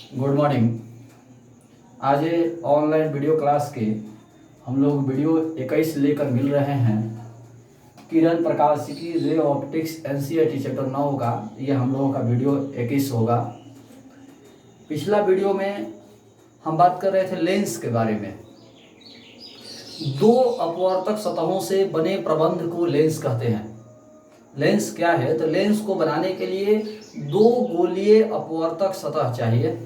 Good morning. आज online video class के हम लोग वीडियो 21 लेकर मिल रहे हैं। किरण प्रकाश की रे ऑप्टिक्स एनसीईआरटी चैप्टर 9 का ये हम लोगों का वीडियो 21 होगा। पिछला वीडियो में हम बात कर रहे थे लेंस के बारे में। दो अपवर्तक सतहों से बने प्रबंध को लेंस कहते हैं। लेंस क्या है? तो लेंस को बनाने के लिए दो गोलीय अपवर्तक सतह चाहिए।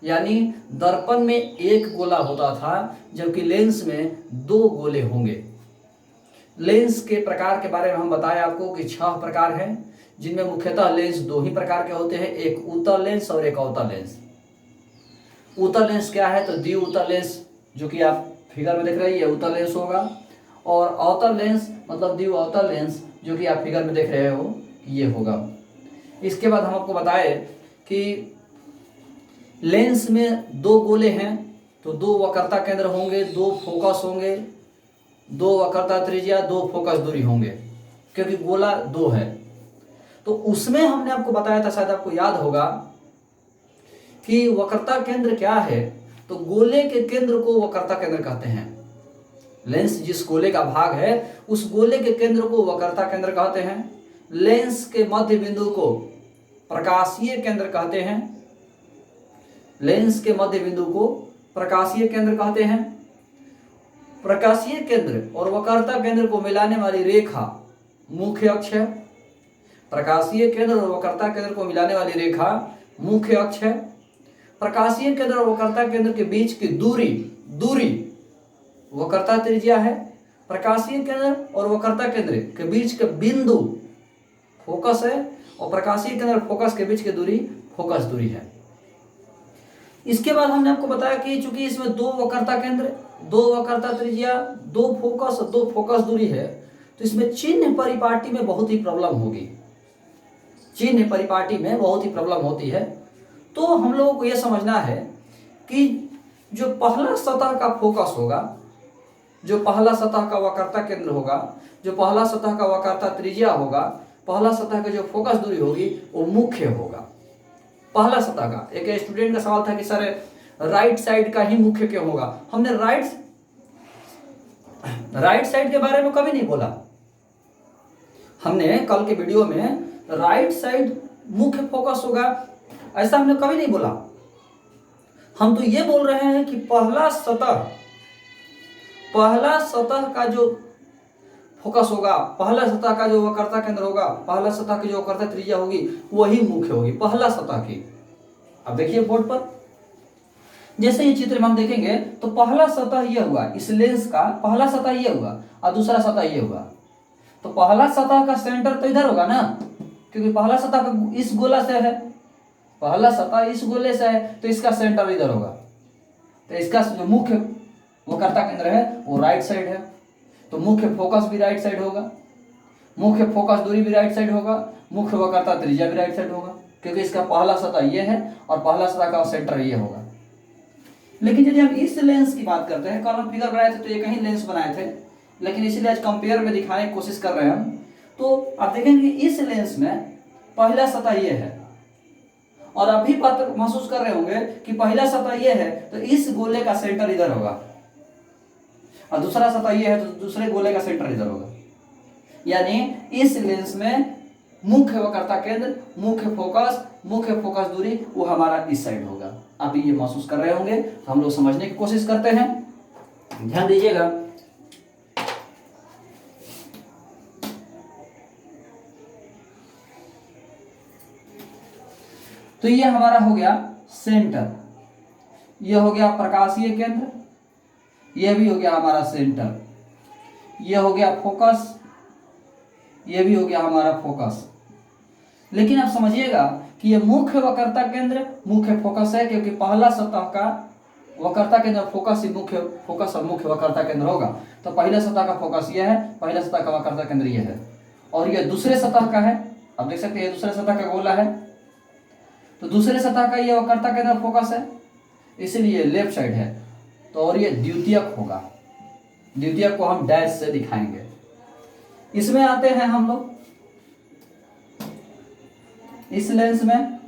यानी दर्पण में एक गोला होता था जबकि लेंस में दो गोले होंगे। लेंस के प्रकार के बारे में हम बताएं आपको कि 6 प्रकार हैं, जिनमें मुख्यतः लेंस दो ही प्रकार के होते हैं, एक उत्तल लेंस और एक अवतल लेंस। उत्तल लेंस क्या है? तो द्विउत्तल लेंस, जो कि आप फिगर में देख रहे हैं, ये उत्तल लेंस होगा। और अवतल लेंस मतलब द्विअवतल लेंस, जो कि आप फिगर में देख रहे हो, ये होगा। इसके बाद हम आपको बताएं कि लेंस में दो गोले हैं तो दो वक्रता केंद्र होंगे, दो फोकस होंगे, दो वक्रता त्रिज्या, दो फोकस दूरी होंगे, क्योंकि गोला दो है। तो उसमें हमने आपको बताया था, शायद आपको याद होगा, कि वक्रता केंद्र क्या है। तो गोले के केंद्र को वक्रता केंद्र कहते हैं। लेंस जिस गोले का भाग है उस गोले के केंद्र को वक्रता केंद्र कहते हैं। लेंस के मध्य बिंदु को प्रकाशीय केंद्र कहते हैं। लेंस के मध्य बिंदु को प्रकाशीय केंद्र कहते हैं। प्रकाशीय केंद्र और वक्रता केंद्र को मिलाने वाली रेखा मुख्य अक्ष है। प्रकाशीय केंद्र और वक्रता केंद्र को मिलाने वाली रेखा मुख्य अक्ष है। प्रकाशीय केंद्र और वक्रता केंद्र के बीच की दूरी वक्रता त्रिज्या है। प्रकाशीय केंद्र और वक्रता केंद्र के बीच का बिंदु फोकस है, और प्रकाशीय केंद्र और फोकस के बीच की दूरी फोकस दूरी है। इसके बाद हमने आपको बताया कि चूंकि इसमें दो वक्रता केंद्र, दो वक्रता त्रिज्या, दो फोकस और दो फोकस दूरी है, तो इसमें चिन्ह परिपाटी में बहुत ही प्रॉब्लम होगी। चिन्ह परिपाटी में बहुत ही प्रॉब्लम होती है। तो हम लोगों को यह समझना है कि जो पहला सतह का फोकस होगा, जो पहला सतह का वक्रता केंद्र होगा, जो पहला सतह का वक्रता त्रिज्या होगा, पहला सतह का जो फोकस दूरी होगी, वो मुख्य होगा। पहला सतह का एक स्टूडेंट का सवाल था कि सर राइट साइड का ही मुख्य क्यों होगा। हमने राइट साइड के बारे में कभी नहीं बोला। हमने कल के वीडियो में राइट साइड मुख्य फोकस होगा ऐसा हमने कभी नहीं बोला। हम तो ये बोल रहे हैं कि पहला सतह का जो फोकस होगा, पहला सतह का जो वक्रता केंद्र होगा, पहला सतह की जो वक्रता त्रिज्या होगी, वही मुख्य होगी पहला सतह की। अब देखिए बोर्ड पर, जैसे ये चित्र में हम देखेंगे तो पहला सतह ये हुआ, इस लेंस का पहला सतह ये हुआ और दूसरा सतह ये हुआ। तो पहला सतह का सेंटर तो इधर होगा ना, क्योंकि पहला सतह का इस गोला से है, पहला सतह इस गोले से है, तो इसका सेंटर इधर होगा। तो इसका जो मुख्य वक्रता केंद्र है वो राइट साइड है, तो मुख्य फोकस भी राइट साइड होगा, मुख्य फोकस दूरी भी राइट साइड होगा, मुख्य वक्रता त्रिज्या भी राइट साइड होगा, क्योंकि इसका पहला सतह ये है और पहला सतह का सेंटर ये होगा। लेकिन यदि हम इस लेंस की बात करते हैं, कल हम फिगर बनाए थे तो ये कहीं लेंस बनाए थे, लेकिन इसीलिए आज कंपेयर में दिखाने की कोशिश कर रहे हैं हम। तो आप देखेंगे इस लेंस में पहला सतह ये है, और अभी बात महसूस कर रहे होंगे कि पहला सतह ये है तो इस गोले का सेंटर इधर होगा, और दूसरा सतह ये है तो दूसरे गोले का सेंटर इधर होगा। यानी इस लेंस में मुख्य वक्रता केंद्र, मुख्य फोकस दूरी वो हमारा इस साइड होगा। आप ये महसूस कर रहे होंगे, तो हम लोग समझने की कोशिश करते हैं, ध्यान दीजिएगा। तो ये हमारा हो गया सेंटर, ये हो गया प्रकाशीय केंद्र, ये भी हो गया हमारा सेंटर, ये हो गया फोकस, ये भी हो गया हमारा फोकस। लेकिन आप समझिएगा कि ये मुख्य वक्रता केंद्र मुख्य फोकस है, क्योंकि पहला सतह का वक्रता केंद्र फोकस ही मुख्य फोकस और मुख्य वक्रता केंद्र होगा। तो पहले सतह का फोकस ये है, पहला सतह का वक्रता केंद्र ये है, और ये दूसरे सतह का है। आप देख सकते हैं ये दूसरे सतह का गोला है, तो दूसरे सतह का ये वक्रता केंद्र फोकस है, इसीलिए लेफ्ट साइड है। तो और ये द्वितीयक होगा, द्वितीयक को हम डैश से दिखाएंगे। इसमें आते हैं हम लोग इस लेंस में,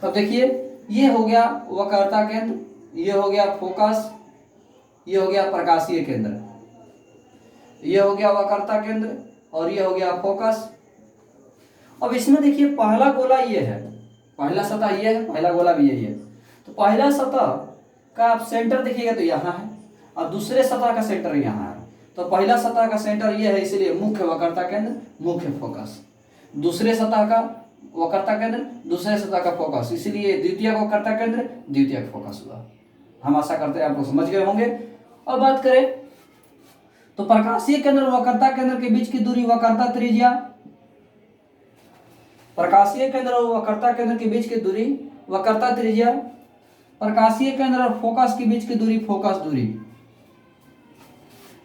तब देखिए ये हो गया वक्रता केंद्र, ये हो गया फोकस, ये हो गया प्रकाशीय केंद्र, ये हो गया वक्रता केंद्र और ये हो गया फोकस। अब इसमें देखिए पहला गोला ये है, पहला सतह ये है, पहला गोला भी यही है। तो पहला सतह का आप सेंटर देखिएगा तो यहाँ है और दूसरे सतह का सेंटर यहाँ है। तो पहला सतह का सेंटर ये है, इसलिए मुख्य वक्रता केंद्र, मुख्य फोकस। दूसरे सतह का वक्रता केंद्र, दूसरे सतह का फोकस, इसलिए द्वितीयक वक्रता केंद्र, द्वितीयक फोकस हुआ। हम आशा करते हैं आप लोग समझ गए होंगे। अब बात करें तो प्रकाशीय केंद्र और वक्रता केंद्र के बीच की दूरी वक्रता त्रिज्या, प्रकाशीय केंद्र और वक्रता केंद्र के बीच की दूरी वक्रता त्रिज्या, प्रकाशीय केंद्र और फोकस के बीच की दूरी फोकस दूरी।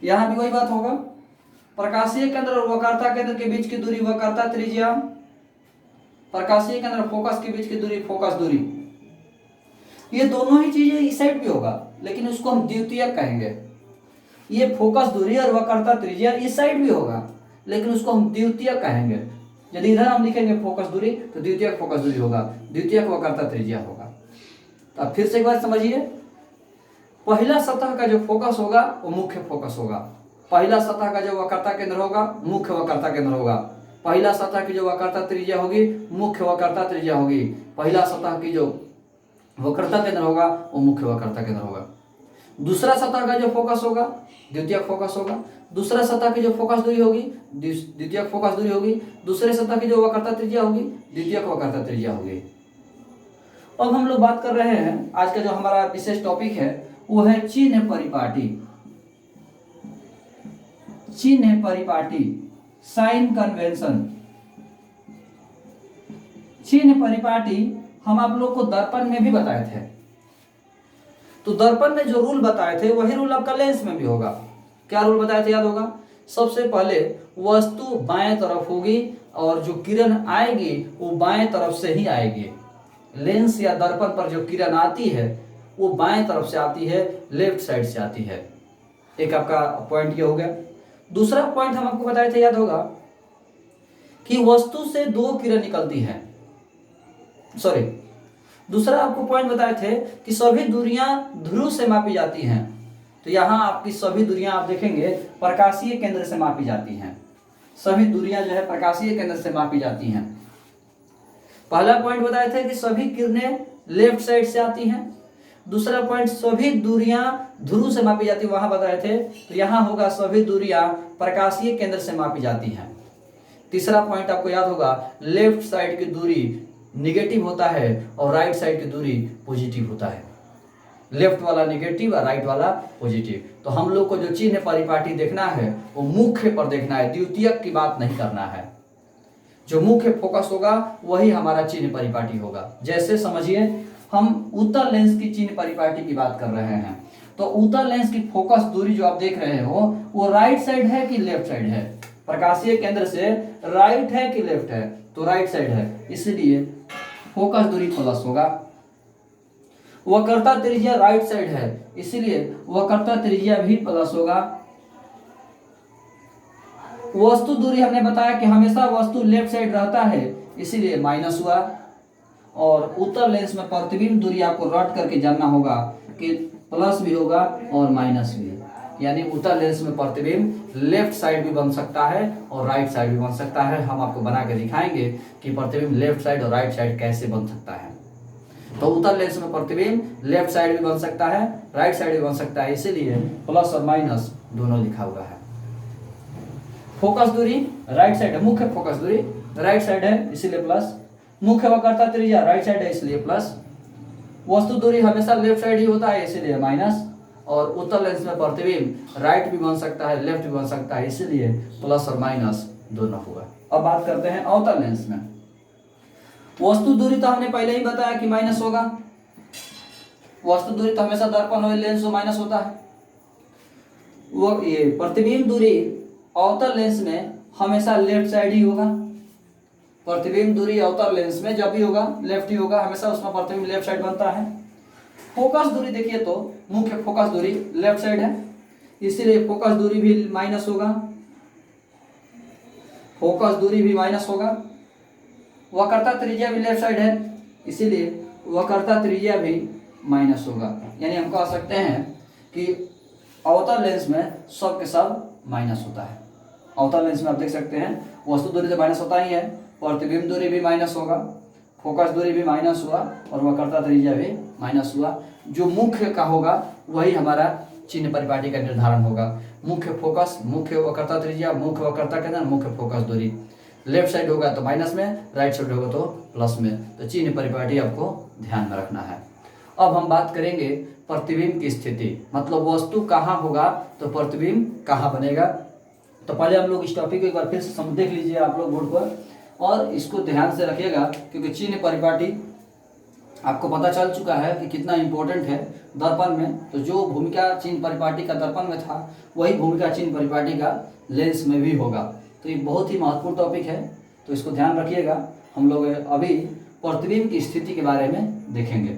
यहां भी वही बात होगा, प्रकाशीय केंद्र और वक्रता केंद्र के बीच की दूरी वक्रता त्रिज्या, प्रकाशीय केंद्र और फोकस के बीच की दूरी फोकस दूरी। ये दोनों ही चीजें इस साइड भी होगा, लेकिन उसको हम द्वितीयक कहेंगे। ये फोकस दूरी और वक्रता त्रिज्या इस साइड भी होगा, लेकिन उसको हम द्वितीयक कहेंगे। यदि इधर हम लिखेंगे फोकस दूरी तो द्वितीयक फोकस दूरी होगा, द्वितीयक वक्रता त्रिज्या होगा। तो अब फिर से एक बार समझिए, पहला सतह का जो फोकस होगा वो मुख्य फोकस होगा, पहला सतह का जो वक्रता केंद्र होगा मुख्य वक्रता केंद्र होगा, पहला सतह की जो वक्रता त्रिज्या होगी मुख्य वक्रता त्रिज्या होगी, पहला सतह की जो वक्रता केंद्र होगा वो मुख्य वक्रता केंद्र होगा। दूसरा सतह का जो फोकस होगा द्वितीयक फोकस होगा, दूसरा सतह की जो फोकस दूरी होगी द्वितीयक फोकस दूरी होगी, दूसरे सतह की जो वक्रता त्रिज्या होगी द्वितीयक वक्रता त्रिज्या होगी। अब हम लोग बात कर रहे हैं, आज का जो हमारा विशेष टॉपिक है वो है चिन्ह परिपाटी। चिन्ह परिपाटी, साइन कन्वेंशन। चिन्ह परिपाटी हम आप लोग को दर्पण में भी बताए थे, तो दर्पण में जो रूल बताए थे वही रूल आपका लेंस में भी होगा। क्या रूल बताए थे याद होगा? सबसे पहले वस्तु बाएं तरफ होगी और जो किरण आएगी वो बाएं तरफ से ही आएगी। लेंस या दर्पण पर जो किरण आती है वो बाएं तरफ से आती है, लेफ्ट साइड से आती है। एक आपका पॉइंट ये हो गया। दूसरा पॉइंट हम आपको बताए थे याद होगा कि वस्तु से दो किरण निकलती है, दूसरा आपको पॉइंट बताए थे कि सभी दूरियां ध्रुव से मापी जाती हैं। तो यहां आपकी सभी दूरियां आप देखेंगे प्रकाशीय केंद्र से मापी जाती हैं, सभी दूरियां जो है प्रकाशीय केंद्र से मापी जाती हैं। पहला पॉइंट बताए थे कि सभी किरणें लेफ्ट साइड से आती हैं। दूसरा पॉइंट सभी दूरियां ध्रुव से मापी जाती, वहां बताए थे, तो यहां होगा सभी दूरियां प्रकाशीय केंद्र से मापी जाती हैं। तीसरा पॉइंट आपको याद होगा, लेफ्ट साइड की दूरी निगेटिव होता है और राइट साइड की दूरी पॉजिटिव होता है। लेफ्ट वाला निगेटिव और राइट वाला पॉजिटिव। तो हम लोग को जो चिन्ह परिपाटी देखना है वो मुख्य पर देखना है, द्वितीयक की बात नहीं करना है। जो मुख्य फोकस होगा वही हमारा चिन्ह परिपाटी होगा। जैसे समझिए हम उत्तल लेंस की चिन्ह परिपाटी की बात कर रहे हैं, तो उत्तल लेंस की फोकस दूरी जो आप देख रहे हो वो राइट साइड है कि लेफ्ट साइड है? प्रकाशीय केंद्र से राइट है कि लेफ्ट है? तो राइट साइड है, इसलिए फोकस दूरी प्लस होगा। वक्रता त्रिज्या राइट साइड है, इसलिए वक्रता त्रिज्या भी प्लस होगा। वस्तु दूरी हमने बताया कि हमेशा वस्तु लेफ्ट साइड रहता है, इसीलिए माइनस हुआ। और उत्तल लेंस में प्रतिबिंब दूरी आपको रट करके जानना होगा कि प्लस भी होगा और माइनस भी, यानी उत्तल लेंस में प्रतिबिंब लेफ्ट साइड भी बन सकता है और राइट साइड भी बन सकता है। हम आपको बना के दिखाएंगे कि प्रतिबिंब लेफ्ट साइड और राइट साइड कैसे बन सकता है। तो उत्तल लेंस में प्रतिबिंब लेफ्ट साइड भी बन सकता है, राइट साइड भी बन सकता है, इसीलिए प्लस और माइनस दोनों लिखा हुआ है। फोकस दूरी राइट साइड है, मुख्य फोकस दूरी राइट साइड है इसीलिए प्लस, मुख्य वक्रता त्रिज्या राइट साइड है इसलिए प्लस, वस्तु दूरी हमेशा लेफ्ट साइड ही होता है इसलिए माइनस, और उत्तल लेंस में प्रतिबिंब राइट भी बन सकता है लेफ्ट भी बन सकता है, इसलिए प्लस और माइनस दोनों हुआ। अब बात करते हैं अवतल लेंस में। वस्तु दूरी तो हमने पहले ही बताया कि माइनस होगा, वस्तु दूरी तो हमेशा दर्पण और लेंस माइनस होता है। वो ये प्रतिबिंब दूरी अवतल लेंस में हमेशा लेफ्ट साइड ही होगा। प्रतिबिंब दूरी अवतल लेंस में जब भी होगा लेफ्ट ही होगा, हमेशा उसमें प्रतिबिंब लेफ्ट साइड बनता है। फोकस दूरी देखिए तो मुख्य फोकस दूरी लेफ्ट साइड है, इसीलिए फोकस दूरी भी माइनस होगा, फोकस दूरी भी माइनस होगा। वक्रता त्रिज्या भी लेफ्ट साइड है, इसीलिए वक्रता त्रिज्या भी माइनस होगा। यानी हम कह सकते हैं कि अवतल लेंस में सब के सब माइनस होता है। अवतल लेंस में आप देख सकते हैं वस्तु दूरी तो माइनस होता ही है, प्रतिबिंब दूरी भी माइनस होगा, फोकस दूरी भी माइनस हुआ और वक्रता त्रिज्या भी माइनस हुआ। जो मुख्य का होगा वही हमारा चिन्ह परिपाटी का निर्धारण होगा। मुख्य फोकस, मुख्य वक्रता त्रिज्या, मुख्य वक्रता केंद्र, मुख्य फोकस दूरी। लेफ्ट साइड होगा तो माइनस में, राइट साइड होगा तो प्लस में। तो चिन्ह परिपाटी आपको ध्यान में रखना है। अब हम बात करेंगे प्रतिबिंब की स्थिति, मतलब वस्तु कहाँ होगा तो प्रतिबिंब कहाँ बनेगा। तो पहले हम लोग इस टॉपिक को एक बार फिर से देख लीजिए आप लोग बोर्ड पर, और इसको ध्यान से रखिएगा क्योंकि चिन्ह परिपाटी आपको पता चल चुका है कि कितना इम्पोर्टेंट है दर्पण में। तो जो भूमिका चिन्ह परिपाटी का दर्पण में था वही भूमिका चिन्ह परिपाटी का लेंस में भी होगा। तो ये बहुत ही महत्वपूर्ण टॉपिक है, तो इसको ध्यान रखिएगा। हम लोग अभी प्रतिबिंब की स्थिति के बारे में देखेंगे।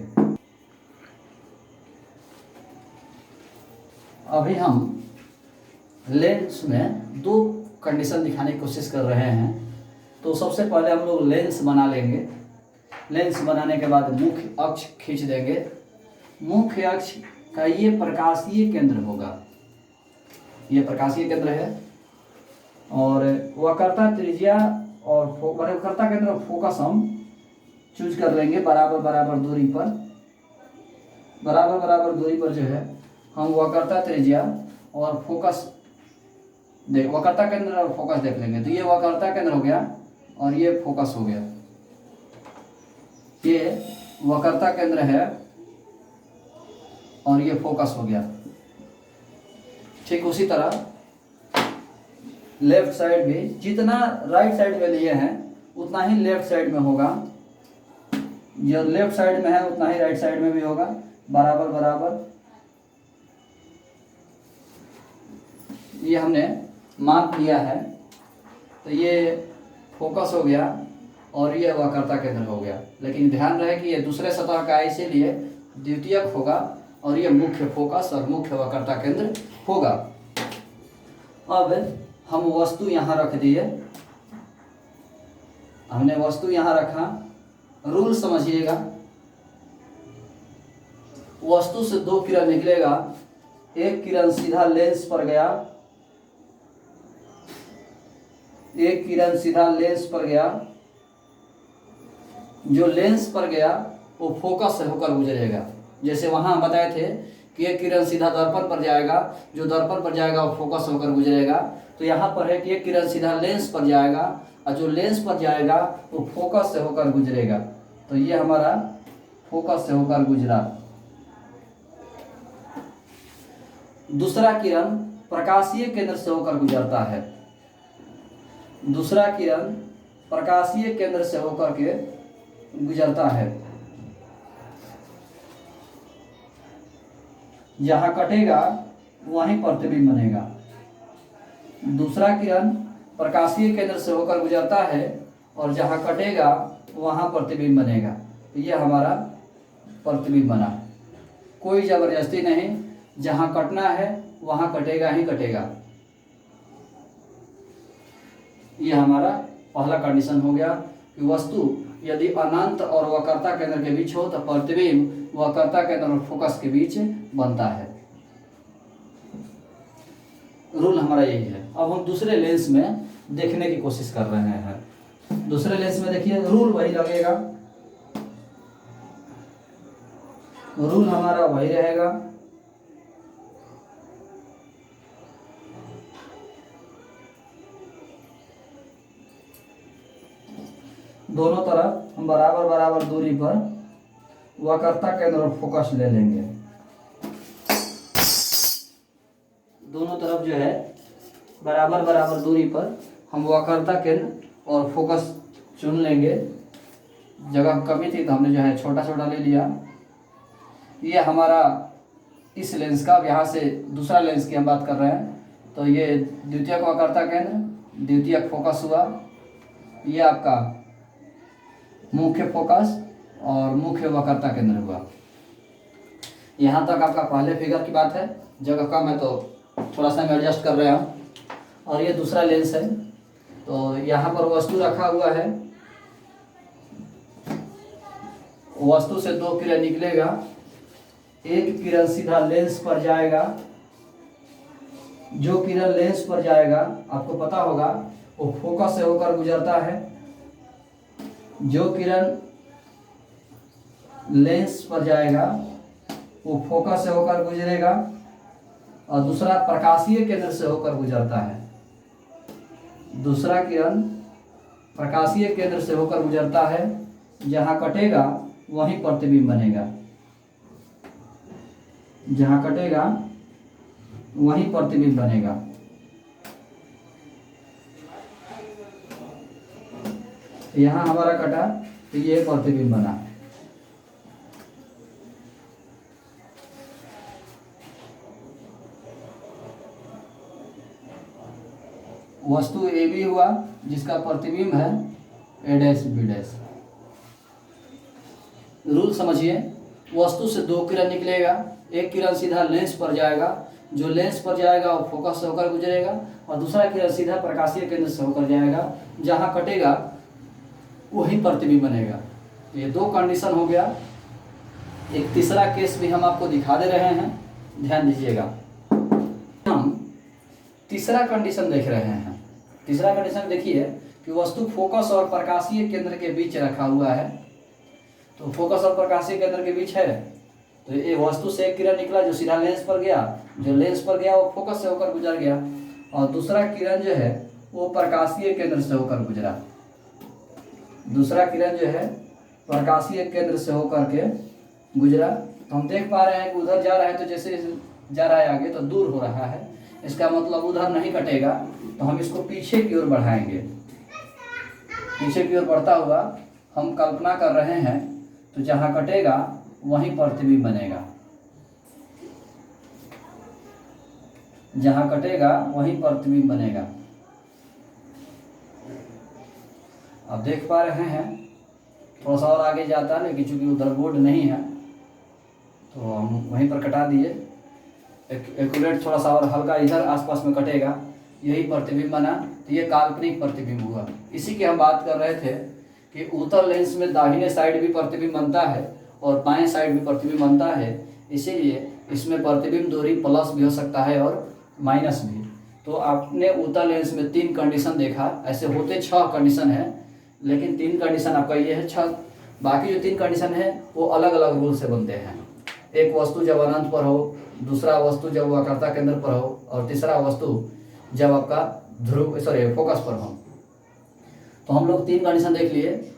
अभी हम लेंस में दो कंडीशन दिखाने की कोशिश कर रहे हैं। तो सबसे पहले हम लोग लेंस बना लेंगे। लेंस बनाने के बाद मुख्य अक्ष खींच देंगे। मुख्य अक्ष का ये प्रकाशीय केंद्र होगा, ये प्रकाशीय केंद्र है। और वक्रता त्रिज्या और वक्रता केंद्र और फोकस हम चूज कर लेंगे बराबर बराबर दूरी पर। बराबर बराबर दूरी पर जो है हम वक्रता त्रिज्या और फोकस वक्रता केंद्र और फोकस देख लेंगे। तो ये वक्रता केंद्र हो गया और ये फोकस हो गया। ये वक्रता केंद्र है और ये फोकस हो गया। ठीक उसी तरह लेफ्ट साइड भी जितना राइट साइड में लिए हैं उतना ही लेफ्ट साइड में होगा, जो लेफ्ट साइड में है उतना ही राइट साइड में भी होगा, बराबर बराबर। ये हमने माप लिया है। तो ये फोकस हो गया और ये वक्रता केंद्र हो गया। लेकिन ध्यान रहे कि ये दूसरे सतह का है, इसीलिए द्वितीयक होगा और ये मुख्य फोकस और मुख्य वक्रता केंद्र होगा। अब हम वस्तु यहाँ रख दिए, हमने वस्तु यहाँ रखा। रूल समझिएगा, वस्तु से दो किरण निकलेगा, एक किरण सीधा लेंस पर गया, एक किरण सीधा लेंस पर गया। जो लेंस पर गया वो फोकस से होकर गुजरेगा। जैसे वहां बताए थे कि एक किरण सीधा दर्पण पर जाएगा, जो दर्पण पर जाएगा वो फोकस होकर गुजरेगा। तो यहाँ पर है कि एक किरण सीधा लेंस पर जाएगा और जो लेंस पर जाएगा वो फोकस से होकर गुजरेगा। तो ये हमारा फोकस से होकर गुजरा। दूसरा किरण प्रकाशीय केंद्र से होकर गुजरता है। दूसरा किरण प्रकाशीय केंद्र से होकर के गुजरता है। जहां कटेगा वहीं प्रतिबिंब बनेगा। दूसरा किरण प्रकाशीय केंद्र से होकर गुजरता है और जहां कटेगा वहां प्रतिबिंब बनेगा। तो ये हमारा प्रतिबिंब बना। कोई जबरदस्ती नहीं, जहां कटना है वहां कटेगा ही कटेगा। ये हमारा पहला कंडीशन हो गया कि वस्तु यदि अनंत और वक्रता केंद्र के बीच हो तो प्रतिबिंब वक्रता केंद्र और फोकस के बीच बनता है। रूल हमारा यही है। अब हम दूसरे लेंस में देखने की कोशिश कर रहे हैं। दूसरे लेंस में देखिए रूल वही लगेगा, रूल हमारा वही रहेगा। दोनों तरफ हम बराबर बराबर दूरी पर वक्रता केंद्र और फोकस ले लेंगे। दोनों तरफ जो है बराबर बराबर दूरी पर हम वक्रता केंद्र और फोकस चुन लेंगे। जगह कमी थी तो हमने जो है छोटा छोटा ले लिया। ये हमारा इस लेंस का, यहाँ से दूसरा लेंस की हम बात कर रहे हैं। तो ये द्वितीयक वक्रता केंद्र, द्वितीयक फोकस हुआ। ये आपका मुख्य फोकस और मुख्य वक्रता केंद्र हुआ। यहाँ तक आपका पहले फिगर की बात है। जगह कम है तो थोड़ा सा मैं एडजस्ट कर रहा हूँ। और ये दूसरा लेंस है। तो यहाँ पर वस्तु रखा हुआ है, वस्तु से दो किरण निकलेगा, एक किरण सीधा लेंस पर जाएगा, जो किरण लेंस पर जाएगा आपको पता होगा वो फोकस से होकर गुजरता है। जो किरण लेंस पर जाएगा वो फोकस से होकर गुजरेगा, और दूसरा प्रकाशीय केंद्र से होकर गुजरता है। दूसरा किरण प्रकाशीय केंद्र से होकर गुजरता है, जहां कटेगा वहीं प्रतिबिंब बनेगा, जहां कटेगा वहीं प्रतिबिंब बनेगा। यहां हमारा कटा तो ये प्रतिबिंब बना। वस्तु ए बी हुआ जिसका प्रतिबिंब है ए डैश बी डैश। रूल समझिए, वस्तु से दो किरण निकलेगा, एक किरण सीधा लेंस पर जाएगा, जो लेंस पर जाएगा वो फोकस से होकर गुजरेगा, और दूसरा किरण सीधा प्रकाशीय केंद्र से होकर जाएगा, जहां कटेगा वही प्रतिबिंब बनेगा। ये दो कंडीशन हो गया। एक तीसरा केस भी हम आपको दिखा दे रहे हैं, ध्यान दीजिएगा। हम तीसरा कंडीशन देख रहे हैं। तीसरा कंडीशन देखिए कि वस्तु फोकस और प्रकाशीय केंद्र के बीच रखा हुआ है। तो फोकस और प्रकाशीय केंद्र के बीच है, तो ये वस्तु से एक किरण निकला जो सीधा लेंस पर गया, जो लेंस पर गया वो फोकस से होकर गुजर गया, और दूसरा किरण जो है वो प्रकाशीय केंद्र से होकर गुजरा। दूसरा किरण जो है प्रकाशीय केंद्र से होकर के गुजरा। तो हम देख पा रहे हैं कि उधर जा रहा है, तो जैसे जा रहा है आगे तो दूर हो रहा है, इसका मतलब उधर नहीं कटेगा, तो हम इसको पीछे की ओर बढ़ाएंगे। पीछे की ओर बढ़ता हुआ हम कल्पना कर रहे हैं, तो जहां कटेगा वहीं प्रतिबिंब बनेगा, जहां कटेगा वहीं प्रतिबिंब बनेगा। अब देख पा रहे हैं, थोड़ा सा और आगे जाता है, लेकिन चूंकि उधर बोर्ड नहीं है तो हम वहीं पर कटा दिए। एक्यूरेट थोड़ा सा और हल्का इधर आसपास में कटेगा, यही प्रतिबिंब बना। तो ये काल्पनिक प्रतिबिंब हुआ। इसी की हम बात कर रहे थे कि उत्तल लेंस में दाहिने साइड भी प्रतिबिंब बनता है और बाएं साइड भी प्रतिबिंब बनता है, इसीलिए इसमें प्रतिबिंब दूरी प्लस भी हो सकता है और माइनस भी। तो आपने उत्तल लेंस में 3 कंडीशन देखा, ऐसे होते 6 कंडीशन है, लेकिन 3 कंडीशन आपका ये है 6। बाकी जो 3 कंडीशन है वो अलग अलग रूल से बनते हैं। एक वस्तु जब अनंत पर हो, दूसरा वस्तु जब वक्रता केंद्र पर हो, और तीसरा वस्तु जब आपका फोकस पर हो। तो हम लोग 3 कंडीशन देख लिए।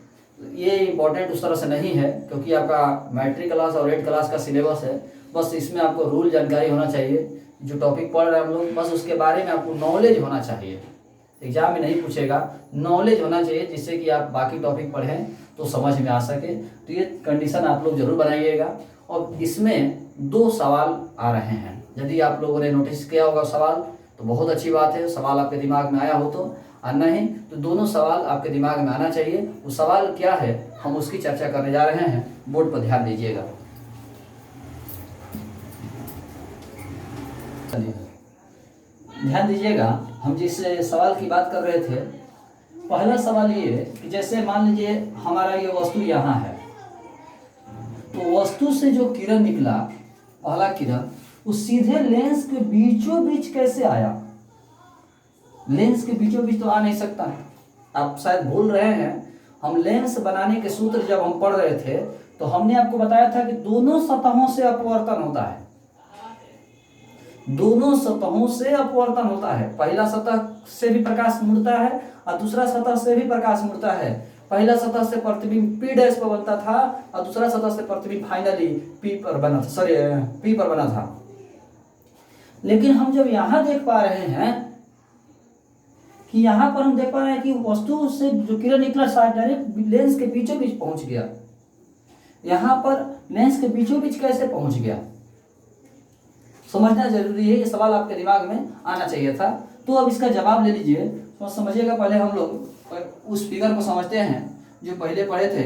ये इंपॉर्टेंट उस तरह से नहीं है, क्योंकि आपका मैट्रिक क्लास और 8 क्लास का सिलेबस है। बस इसमें आपको रूल जानकारी होना चाहिए, जो टॉपिक पढ़ रहे हैं हम लोग, बस उसके बारे में आपको नॉलेज होना चाहिए। एग्जाम में नहीं पूछेगा, नॉलेज होना चाहिए, जिससे कि आप बाकी टॉपिक पढ़ें तो समझ में आ सके। तो ये कंडीशन आप लोग जरूर बनाइएगा। और इसमें 2 सवाल आ रहे हैं। यदि आप लोगों ने नोटिस किया होगा सवाल, तो बहुत अच्छी बात है, सवाल आपके दिमाग में आया हो तो, और नहीं तो दोनों सवाल आपके दिमाग में आना चाहिए। वो सवाल क्या है हम उसकी चर्चा करने जा रहे हैं। बोर्ड पर ध्यान दीजिएगा। ध्यान दीजिएगा, हम जिस सवाल की बात कर रहे थे, पहला सवाल ये कि जैसे मान लीजिए हमारा ये वस्तु यहाँ है, तो वस्तु से जो किरण निकला, पहला किरण, वो सीधे लेंस के बीचों बीच कैसे आया? लेंस के बीचों बीच तो आ नहीं सकता है। आप शायद भूल रहे हैं, हम लेंस बनाने के सूत्र जब हम पढ़ रहे थे तो हमने आपको बताया था कि दोनों सतहों से अपवर्तन होता है। दोनों सतहों से अपवर्तन होता है। पहला सतह से भी प्रकाश मुड़ता है और दूसरा सतह से भी प्रकाश मुड़ता है। पहला सतह से प्रतिबिंब P डैश पर बनता था और दूसरा सतह से प्रतिबिंब फाइनली P पर बना था, P पर बना था। लेकिन हम जब यहां देख पा रहे हैं कि यहां पर हम देख पा रहे हैं कि वस्तु से जो किरण निकला डायरेक्ट लेंस के बीचों बीच पहुंच गया। यहां पर लेंस के बीचों बीच कैसे पहुंच गया, समझना जरूरी है। ये सवाल आपके दिमाग में आना चाहिए था। तो अब इसका जवाब ले लीजिए, तो समझिएगा। पहले हम लोग उस फिगर को समझते हैं जो पहले पढ़े थे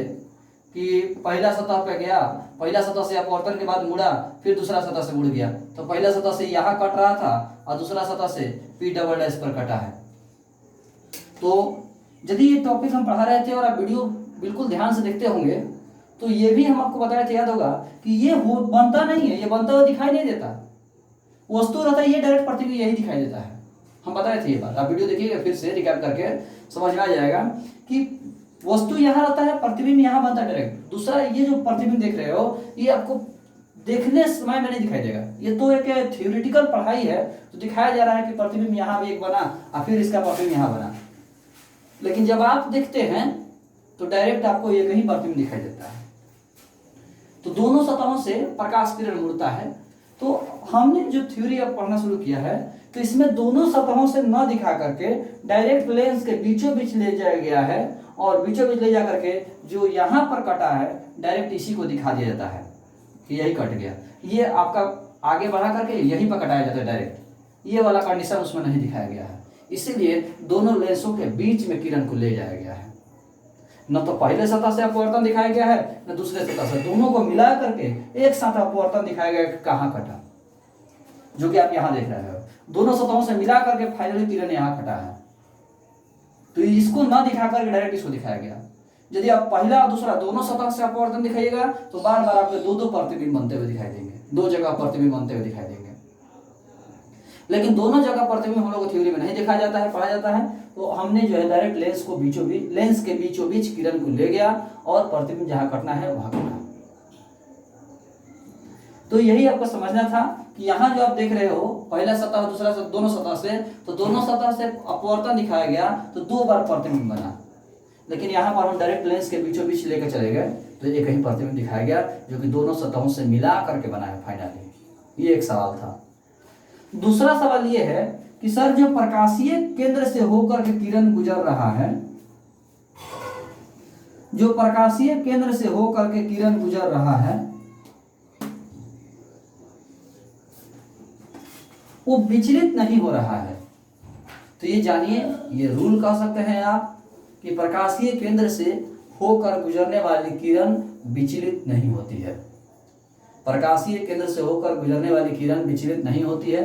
कि पहला सतह पे गया, पहला सतह से अपवर्तन के बाद मुड़ा, फिर दूसरा सतह से मुड़ गया। तो पहला सतह से यहाँ कट रहा था और दूसरा सतह से P डबल डैश पर कटा है। तो यदि ये टॉपिक हम पढ़ा रहे थे और आप वीडियो बिल्कुल ध्यान से देखते होंगे तो ये भी हम आपको बताया था, याद होगा कि ये बनता नहीं है, ये बनता हुआ दिखाई नहीं देता, वस्तु रहता है ये डायरेक्ट प्रतिबिंब यही दिखाई देता है। हम बताए थे ये बात, आप वीडियो देखिएगा फिर से रिकैप करके समझ में आ जाएगा कि वस्तु यहाँ रहता है, प्रतिबिंब यहाँ बनता है डायरेक्ट। दूसरा ये जो प्रतिबिंब देख रहे हो ये आपको देखने समय में नहीं दिखाई देगा, ये तो एक थ्योरेटिकल पढ़ाई है, तो दिखाया जा रहा है कि प्रतिबिंब यहाँ भी एक बना और फिर इसका प्रतिबिंब यहाँ बना, लेकिन जब आप देखते हैं तो डायरेक्ट आपको ये कहीं प्रतिबिंब दिखाई देता है। तो दोनों सतहों से प्रकाश किरण मुड़ता है। तो हमने जो थ्योरी अब पढ़ना शुरू किया है तो इसमें दोनों सतहों से न दिखा करके डायरेक्ट लेंस के बीचों बीच ले जाया गया है, और बीचों बीच ले जा करके जो यहाँ पर कटा है डायरेक्ट इसी को दिखा दिया जाता है कि यही कट गया। ये आपका आगे बढ़ा करके यहीं पर कटाया जाता है डायरेक्ट, ये वाला कंडीशन उसमें नहीं दिखाया गया है, इसीलिए दोनों लेंसों के बीच में किरण को ले जाया गया है। न तो पहले सतह से अपवर्तन दिखाया गया है न दूसरे सतह से, दोनों को मिला करके एक साथ अपवर्तन दिखाया गया कि कहाँ कटा, जो कि आप यहाँ देख रहे हो। दोनों सतहों से मिला करके फाइनली किरण यहाँ कटा है, तो इसको न दिखा करके डायरेक्ट इसको दिखाया गया। यदि आप पहला और दूसरा दोनों सतह से अपवर्तन दिखाइएगा तो बार बार आपको दो दो प्रतिबिंब बनते हुए दिखाई देंगे, दो जगह प्रतिबिंब बनते हुए दिखाई देंगे। लेकिन दोनों जगह प्रतिबिंब हम लोग को थ्योरी में नहीं दिखाया जाता है, पढ़ा जाता है। तो हमने जो है डायरेक्ट लेंस के बीचों बीच किरण को ले गया और प्रतिबिंब जहां कटना है वहां कटा। तो यही आपको समझना था कि यहाँ जो आप देख रहे हो पहला सतह और दूसरा सतह, दोनों सतह से, तो दोनों सतह से अपवर्तन दिखाया गया तो दो बार प्रतिबिंब बना, लेकिन यहाँ पर हम डायरेक्ट लेंस के बीचों बीच लेकर चले गए तो एक ही प्रतिबिंब दिखाया गया जो कि दोनों सतहों से मिला करके बना है फाइनली। ये एक सवाल था। दूसरा सवाल ये है कि सर जो प्रकाशीय केंद्र से होकर के किरण गुजर रहा है, जो प्रकाशीय केंद्र से होकर के किरण गुजर रहा है वो विचलित नहीं हो रहा है। तो ये जानिए, ये रूल कह सकते हैं आप कि प्रकाशीय केंद्र से होकर गुजरने वाली किरण विचलित नहीं होती है। प्रकाशीय केंद्र से होकर गुजरने वाली किरण विचलित नहीं होती है।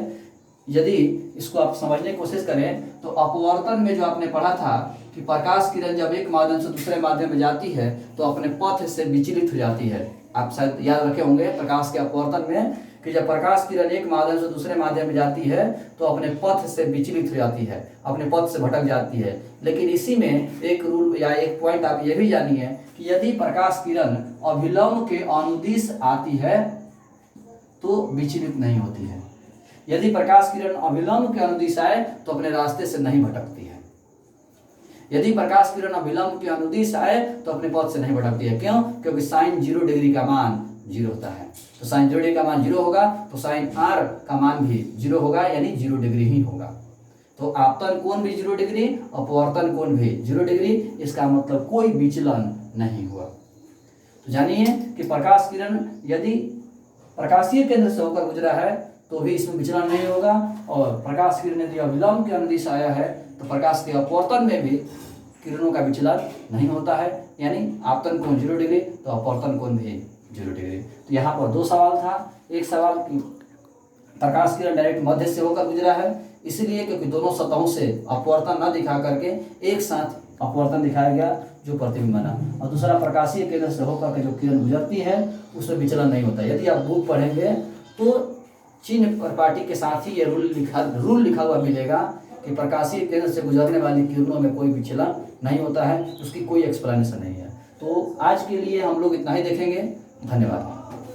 यदि इसको आप समझने की कोशिश करें तो अपवर्तन में जो आपने पढ़ा था कि प्रकाश किरण जब एक माध्यम से दूसरे माध्यम में जाती है तो अपने पथ से विचलित हो जाती है। आप शायद याद रखे होंगे प्रकाश के अपवर्तन में कि जब प्रकाश किरण एक माध्यम से दूसरे माध्यम में जाती है तो अपने पथ से विचलित हो जाती है, अपने पथ से भटक जाती है। लेकिन इसी में एक रूल या एक पॉइंट आप ये भी जानिए कि यदि प्रकाश किरण अभिलंब के अनुदिश आती है तो विचलित नहीं होती है। यदि प्रकाश किरण अभिलंब के अनुदिश आए तो अपने रास्ते से नहीं भटकती है। यदि प्रकाश किरण अभिलंब के अनुदिश आए तो अपने पथ से नहीं भटकती है। क्यों? क्योंकि साइन 0 डिग्री का मान 0 होता है। तो साइन 0 डिग्री का मान 0 होगा तो साइन r का मान भी 0 होगा, यानी 0 डिग्री ही होगा। तो आपतन कोण भी 0 डिग्री, अपवर्तन कोण भी 0 डिग्री, इसका मतलब कोई विचलन नहीं हुआ। तो जानिए कि प्रकाश किरण यदि प्रकाशीय केंद्र से होकर गुजरा है तो भी इसमें विचलन नहीं होगा, और प्रकाश किरण यदि अभिलंब के अनुदिश आया है तो प्रकाश के अपवर्तन में भी किरणों का विचलन नहीं होता है, यानी आपतन कोण 0 डिग्री तो अपवर्तन कोण भी 0 डिग्री। तो यहाँ पर दो सवाल था। एक सवाल कि प्रकाश किरण डायरेक्ट मध्य से होकर गुजरा है इसलिए क्योंकि दोनों सतहों से अपवर्तन न दिखा करके एक साथ अपवर्तन दिखाया गया जो प्रतिबिंब बना, और दूसरा प्रकाशीय केंद्र से होकर के जो किरण गुजरती है उसमें विचलन नहीं होता। यदि आप बुक पढ़ेंगे तो चिन्ह और पार्टी के साथ ही ये रूल लिखा हुआ मिलेगा कि प्रकाशीय केंद्र से गुजरने वाली किरणों में कोई विचलन नहीं होता है, उसकी कोई एक्सप्लेनेशन नहीं है। तो आज के लिए हम लोग इतना ही देखेंगे। धन्यवाद।